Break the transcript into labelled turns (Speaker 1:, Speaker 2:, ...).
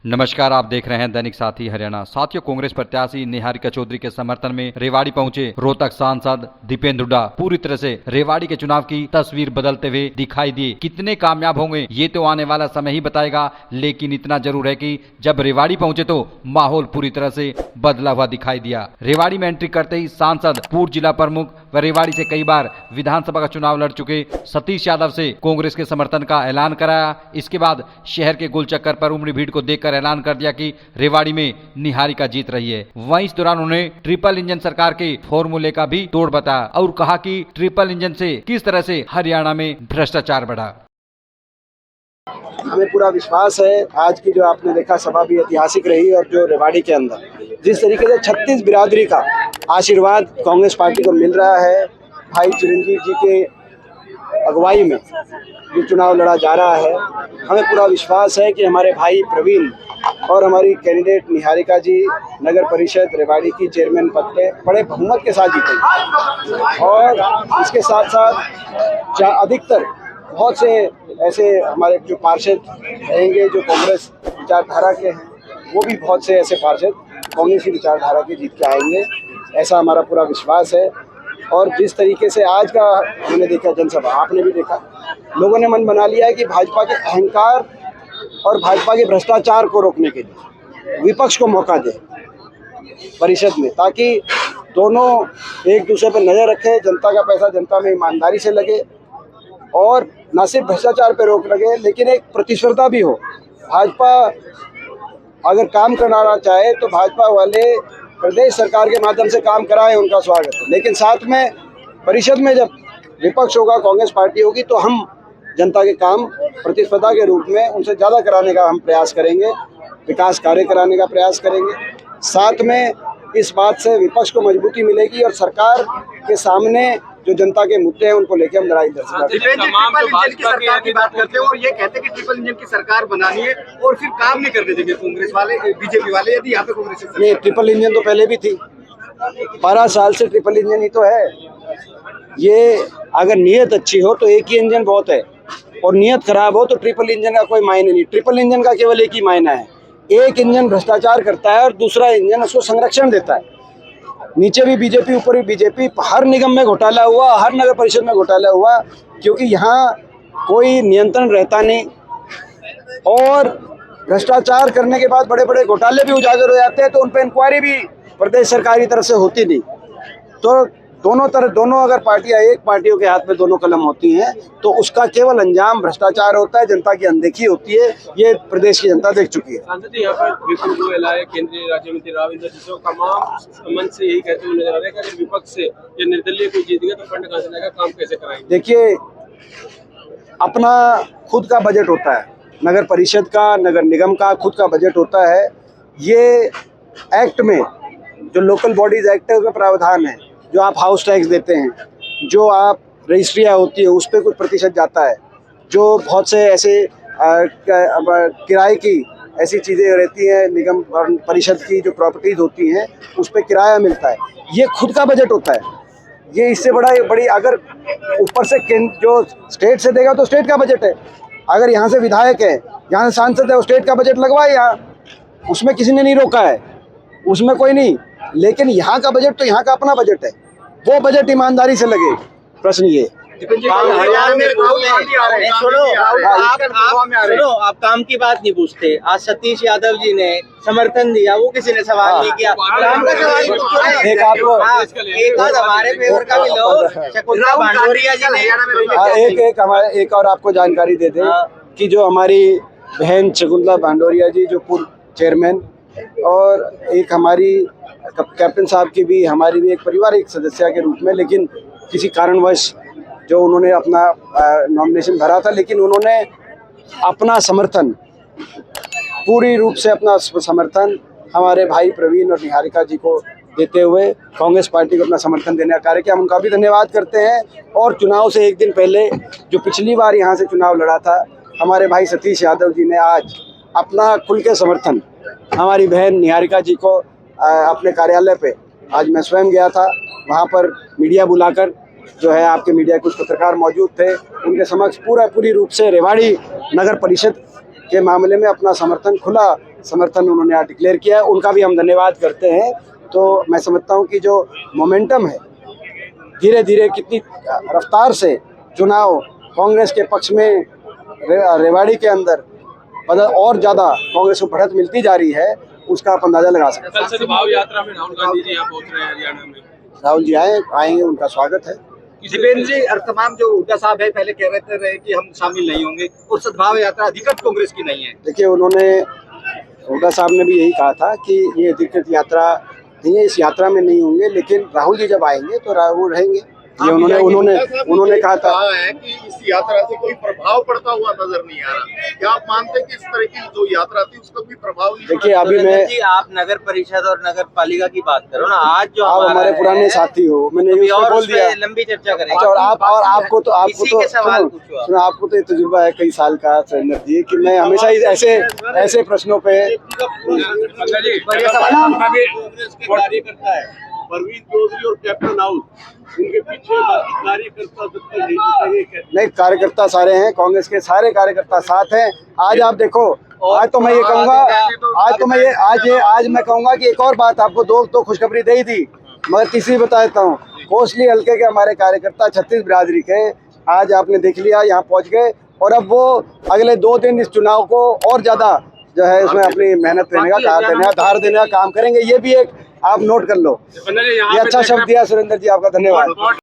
Speaker 1: नमस्कार, आप देख रहे हैं दैनिक साथी हरियाणा। साथियों, कांग्रेस प्रत्याशी निहारिका चौधरी के समर्थन में रेवाड़ी पहुंचे रोहतक सांसद दीपेंद्र हुड्डा पूरी तरह से रेवाड़ी के चुनाव की तस्वीर बदलते हुए दिखाई दिए। कितने कामयाब होंगे ये तो आने वाला समय ही बताएगा, लेकिन इतना जरूर है कि जब रेवाड़ी पहुंचे तो माहौल पूरी तरह से बदला हुआ दिखाई दिया। रेवाड़ी में एंट्री करते ही सांसद, पूर्व जिला प्रमुख व रेवाड़ी से कई बार विधानसभा का चुनाव लड़ चुके सतीश यादव से कांग्रेस के समर्थन का ऐलान कराया। इसके बाद शहर के गोलचक्कर पर उमड़ी भीड़ को देखकर ऐलान कर दिया कि रेवाड़ी में निहारिका जीत रही है। वहीं इस दौरान उन्होंने ट्रिपल इंजन सरकार के फॉर्मूले का भी तोड़ बताया और कहा कि ट्रिपल इंजन से किस तरह से हरियाणा में भ्रष्टाचार बढ़ा।
Speaker 2: हमें पूरा विश्वास है, आज की जो आपने देखा सभा भी ऐतिहासिक रही और जो रेवाड़ी के अंदर जिस तरीके से 36 बिरादरी का आशीर्वाद कांग्रेस पार्टी को मिल रहा है, भाई चिरंजीव जी के अगुवाई में जो चुनाव लड़ा जा रहा है, हमें पूरा विश्वास है कि हमारे भाई प्रवीण और हमारी कैंडिडेट निहारिका जी नगर परिषद रेवाड़ी की चेयरमैन पद पे बड़े बहुमत के साथ जीतेंगे। और इसके साथ साथ अधिकतर बहुत से ऐसे हमारे जो पार्षद रहेंगे जो कांग्रेस विचारधारा के हैं, वो भी बहुत से ऐसे पार्षद कांग्रेस की विचारधारा के जीत के आएंगे, ऐसा हमारा पूरा विश्वास है। और जिस तरीके से आज का हमने देखा जनसभा, आपने भी देखा, लोगों ने मन बना लिया है कि भाजपा के अहंकार और भाजपा के भ्रष्टाचार को रोकने के लिए विपक्ष को मौका दे परिषद में, ताकि दोनों एक दूसरे पर नज़र रखें, जनता का पैसा जनता में ईमानदारी से लगे और न सिर्फ भ्रष्टाचार पर रोक लगे लेकिन एक प्रतिस्पर्धा भी हो। भाजपा अगर काम कराना चाहे तो भाजपा वाले प्रदेश सरकार के माध्यम से काम कराए, उनका स्वागत है, लेकिन साथ में परिषद में जब विपक्ष होगा, कांग्रेस पार्टी होगी, तो हम जनता के काम प्रतिस्पर्धा के रूप में उनसे ज़्यादा कराने का हम प्रयास करेंगे, विकास कार्य कराने का प्रयास करेंगे। साथ में इस बात से विपक्ष को मजबूती मिलेगी और सरकार के सामने जो जनता के मुद्दे हैं उनको लेकर हम लड़ाई लड़ेंगे।
Speaker 3: ट्रिपल इंजन की सरकार की बात करते हैं और ये कहते हैं कि ट्रिपल इंजन की सरकार बनानी है और फिर काम नहीं करने देंगे कांग्रेस वाले, बीजेपी वाले, यदि यहाँ पे कांग्रेस
Speaker 2: नहीं, ट्रिपल इंजन तो पहले भी थी, 12 साल से ट्रिपल इंजन ही तो है। ये अगर नीयत अच्छी हो तो एक ही इंजन बहुत है और नीयत खराब हो तो ट्रिपल इंजन का कोई मायने नहीं। ट्रिपल इंजन का केवल एक ही मायना है, एक इंजन भ्रष्टाचार करता है और दूसरा इंजन उसको संरक्षण देता है। नीचे भी बीजेपी, ऊपर भी बीजेपी, हर निगम में घोटाला हुआ, हर नगर परिषद में घोटाला हुआ, क्योंकि यहाँ कोई नियंत्रण रहता नहीं और भ्रष्टाचार करने के बाद बड़े बड़े घोटाले भी उजागर हो जाते हैं, तो उन पर इंक्वायरी भी प्रदेश सरकार की तरफ से होती नहीं। तो दोनों अगर पार्टियां, एक पार्टियों के हाथ में दोनों कलम होती हैं तो उसका केवल अंजाम भ्रष्टाचार होता है, जनता की अनदेखी होती है। ये प्रदेश की जनता देख चुकी है।
Speaker 4: सांसद जी, यहाँ पर विपुल गोयल आए, केंद्रीय राज्य मंत्री राविंद्र जी तमाम मन से यही कहते हुए नजर आ रहे हैं कि विपक्ष से ये निर्दलीय कोई जीत गया तो फंड कहाँ से लाएगा, काम कैसे कराएंगे।
Speaker 2: देखिए, अपना खुद का बजट होता है, नगर परिषद का, नगर निगम का खुद का बजट होता है। ये एक्ट में जो लोकल बॉडीज एक्ट है उसमें प्रावधान है, जो आप हाउस टैक्स देते हैं, जो आप रजिस्ट्रियाँ होती है उस पर कुछ प्रतिशत जाता है, जो बहुत से ऐसे किराए की ऐसी चीज़ें रहती हैं, निगम परिषद की जो प्रॉपर्टीज़ होती हैं उस पर किराया मिलता है, ये खुद का बजट होता है। ये इससे बड़ी अगर ऊपर से जो स्टेट से देगा तो स्टेट का बजट है, अगर यहाँ से विधायक है, यहाँ से सांसद है, वो स्टेट का बजट लगवाए यहाँ, उसमें किसी ने नहीं रोका है, उसमें कोई नहीं। लेकिन यहाँ का बजट तो यहाँ का अपना बजट है, वो बजट ईमानदारी से लगे। प्रश्न ये
Speaker 5: सुनो, आप काम की बात नहीं पूछते। आज सतीश यादव जी ने समर्थन दिया, वो किसी ने सवाल नहीं किया, काम का सवाल
Speaker 2: एक आपको
Speaker 5: एक हमारे फेवर का भी लो, शकुंतला भांडोरिया जी ने
Speaker 2: एक और आपको जानकारी दे दें कि जो हमारी बहन शकुंतला भांडोरिया जी जो पूर्व चेयरमैन और एक हमारी कैप्टन साहब की भी, हमारी भी एक पारिवारिक सदस्य के रूप में, लेकिन किसी कारणवश जो उन्होंने अपना नॉमिनेशन भरा था, लेकिन उन्होंने अपना समर्थन पूरी रूप से अपना समर्थन हमारे भाई प्रवीण और निहारिका जी को देते हुए कांग्रेस पार्टी को अपना समर्थन देने का कार्य किया। हम उनका भी धन्यवाद करते हैं। और चुनाव से एक दिन पहले जो पिछली बार यहाँ से चुनाव लड़ा था, हमारे भाई सतीश यादव जी ने आज अपना खुल के समर्थन हमारी बहन निहारिका जी को अपने कार्यालय पे, आज मैं स्वयं गया था, वहाँ पर मीडिया बुलाकर जो है, आपके मीडिया के कुछ पत्रकार मौजूद थे, उनके समक्ष पूरी रूप से रेवाड़ी नगर परिषद के मामले में अपना समर्थन खुला समर्थन उन्होंने आज डिक्लेयर किया है, उनका भी हम धन्यवाद करते हैं। तो मैं समझता हूँ कि जो मोमेंटम है, धीरे धीरे कितनी रफ्तार से चुनाव कांग्रेस के पक्ष में रेवाड़ी के अंदर और ज़्यादा कांग्रेस को बढ़त मिलती जा रही है, उसका आप अंदाजा लगा सकते हैं।
Speaker 4: कल सद्भाव यात्रा में राहुल गांधी जी यहाँ पहुँच रहे हैं हरियाणा में।
Speaker 2: राहुल जी आएंगे, उनका स्वागत है।
Speaker 3: दीपेंद्र जी, और तमाम जो हुड्डा साहब है पहले कह रहे कि हम शामिल नहीं होंगे और सद्भाव यात्रा अधिकृत कांग्रेस की नहीं है।
Speaker 2: देखिए, उन्होंने हुड्डा साहब ने भी यही कहा था कि ये अधिकृत यात्रा नहीं है, इस यात्रा में नहीं होंगे, लेकिन राहुल जी जब आएंगे तो राहुल रहेंगे। ये उन्होंने कहा था
Speaker 6: है कि इस यात्रा से कोई प्रभाव पड़ता हुआ नजर नहीं आ रहा। क्या आप मानते हैं कि इस तरह की जो यात्रा थी उसका कोई प्रभाव नहीं?
Speaker 2: देखिए, अभी
Speaker 5: सुरेंद्र जी, आप नगर परिषद और नगर पालिका की बात करो ना। आज जो
Speaker 2: आप हमारे पुराने साथी हो, मैंने ये
Speaker 5: और
Speaker 2: बोल दिया।
Speaker 5: लंबी चर्चा करेंगे।
Speaker 2: अच्छा, और आपको तो
Speaker 5: सवाल
Speaker 2: आपको तो तजुर्बा है कई साल का सुरेंद्र जी, कि मैं हमेशा ही ऐसे प्रश्नों पे
Speaker 6: कार्यकर्ता है परवीन चौधरी और कैप्टन हाउस, उनके पीछे बाकी कार्यकर्ता
Speaker 2: नहीं, कार्यकर्ता सारे हैं, कांग्रेस के सारे कार्यकर्ता साथ हैं। आज आप देखो, आज तो मैं ये कहूँगा, आज मैं कहूँगा कि एक और बात आपको दो खुशखबरी दे ही थी, मगर तीसरी बता देता हूँ। कोसली हल्के के हमारे कार्यकर्ता 36 बिरादरी के आज आपने देख लिया, यहाँ पहुँच गए, और अब वो अगले 2 दिन इस चुनाव को और ज्यादा जो है इसमें अपनी मेहनत देने का धार देने का काम करेंगे। ये भी एक आप नोट कर लो। ये अच्छा शब्द दिया सुरेंद्र जी, आपका धन्यवाद।